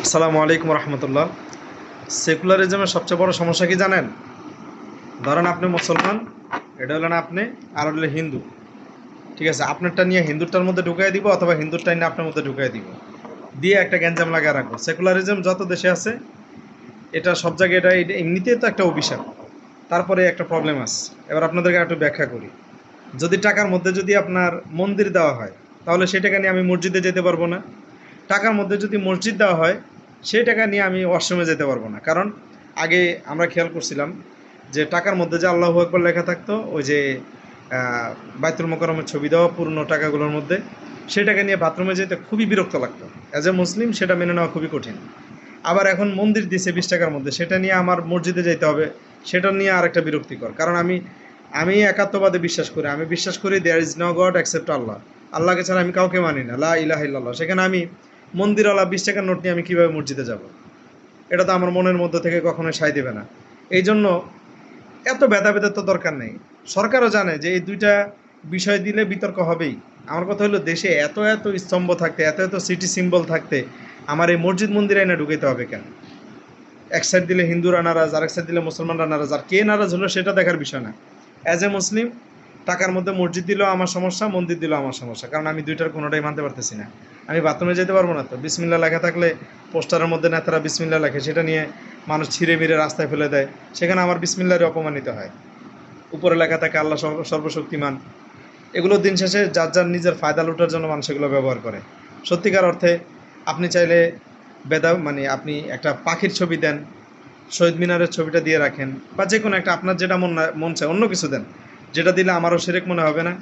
আসসালামু আলাইকুম রহমতুল্লাহ। সেকুলারিজমের সবচেয়ে বড় সমস্যা কি জানেন? ধরেন আপনি মুসলমান, এটা হলেন আপনি, আর হলে হিন্দু। ঠিক আছে, আপনারটা নিয়ে হিন্দুরটার মধ্যে ঢুকাই দিব, অথবা হিন্দুরটা নিয়ে আপনার মধ্যে ঢুকাই দিব, দিয়ে একটা গ্যাঞ্জাম লাগিয়ে রাখবো। সেকুলারিজম যত দেশে আছে, এটা সব জায়গায় এটা এমনিতেই তো একটা অভিশাপ। তারপরে একটা প্রবলেম আছে, এবার আপনাদেরকে একটু ব্যাখ্যা করি। যদি টাকার মধ্যে যদি আপনার মন্দির দেওয়া হয়, তাহলে সেই টাকা নিয়ে আমি মসজিদে যেতে পারবো না। টাকার মধ্যে যদি মসজিদ দেওয়া হয়, সেই টাকা নিয়ে আমি ওয়াশরুমে যেতে পারবো না। কারণ আগে আমরা খেয়াল করছিলাম যে টাকার মধ্যে যে আল্লাহু আকবার লেখা থাকতো, ওই যে বাইতুল মোকাররমের ছবি দেওয়া পুরনো টাকাগুলোর মধ্যে, সেই টাকা নিয়ে বাথরুমে যেতে খুবই বিরক্ত লাগতো। অ্যাজ এ মুসলিম সেটা মেনে নেওয়া খুবই কঠিন। আবার এখন মন্দির দিছে 20 টাকার মধ্যে, সেটা নিয়ে আমার মসজিদে যেতে হবে, সেটা নিয়ে আরেকটা বিরক্তিকর। কারণ আমি আমি একাত্মবাদে বিশ্বাস করি। আমি বিশ্বাস করি there is no god except Allah. আল্লাহকে ছাড়া আমি কাউকে মানি না, লা ইলাহা ইল্লাল্লাহ। সেখানে আমি মন্দিরওয়ালা 20 টাকার নোট নিয়ে আমি কীভাবে মসজিদে যাব? এটা তো আমার মনের মধ্যে থেকে কখনোই সায় দেবে না। এই জন্য এত ভেদাভেদের তো দরকার নেই। সরকারও জানে যে এই দুইটা বিষয় দিলে বিতর্ক হবেই। আমার কথা হলো, দেশে এত এত স্তম্ভ থাকতে, এত এত সিটি সিম্বল থাকতে আমার এই মসজিদ মন্দিরে এনে ঢুকাইতে হবে কেন? এক সাইড দিলে হিন্দুরা নারাজ, আরেক সাইড দিলে মুসলমানরা নারাজ। আর কে নারাজ হলো সেটা দেখার বিষয় না। অ্যাজ এ মুসলিম, টাকার মধ্যে মসজিদ দিলেও আমার সমস্যা, মন্দির দিলেও আমার সমস্যা। কারণ আমি দুইটার কোনোটাই মানতে পারতেছি না। আমি বাথরুমে যেতে পারবো না তো। বিসমিল্লাহ লেখা থাকলে, পোস্টারের মধ্যে নেতারা বিসমিল্লাহ লেখে, সেটা নিয়ে মানুষ ছিঁড়ে মিড়ে রাস্তায় ফেলে দেয়। সেখানে আমার বিসমিল্লাহরই অপমানিত হয়। উপরে লেখা থাকে আল্লাহ সর্বশক্তিমান। এগুলো দিন শেষে যার যার নিজের ফায়দা লুটার জন্য মানুষ এগুলো ব্যবহার করে। সত্যিকার অর্থে আপনি চাইলে মানে আপনি একটা পাখির ছবি দেন, শহীদ মিনারের ছবিটা দিয়ে রাখেন, বা যে কোনো একটা আপনার যেটা মন চায় অন্য কিছু দেন, যেটা দিলে আমারও শিরক মনে হবে না,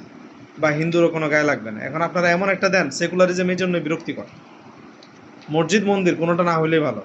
বা হিন্দুরও কোনো গায়ে লাগবে না। এখন আপনারা এমন একটা দেন, সেকুলারিজম এই জন্য বিরক্তিকর। মসজিদ মন্দির কোনোটা না হলেই ভালো।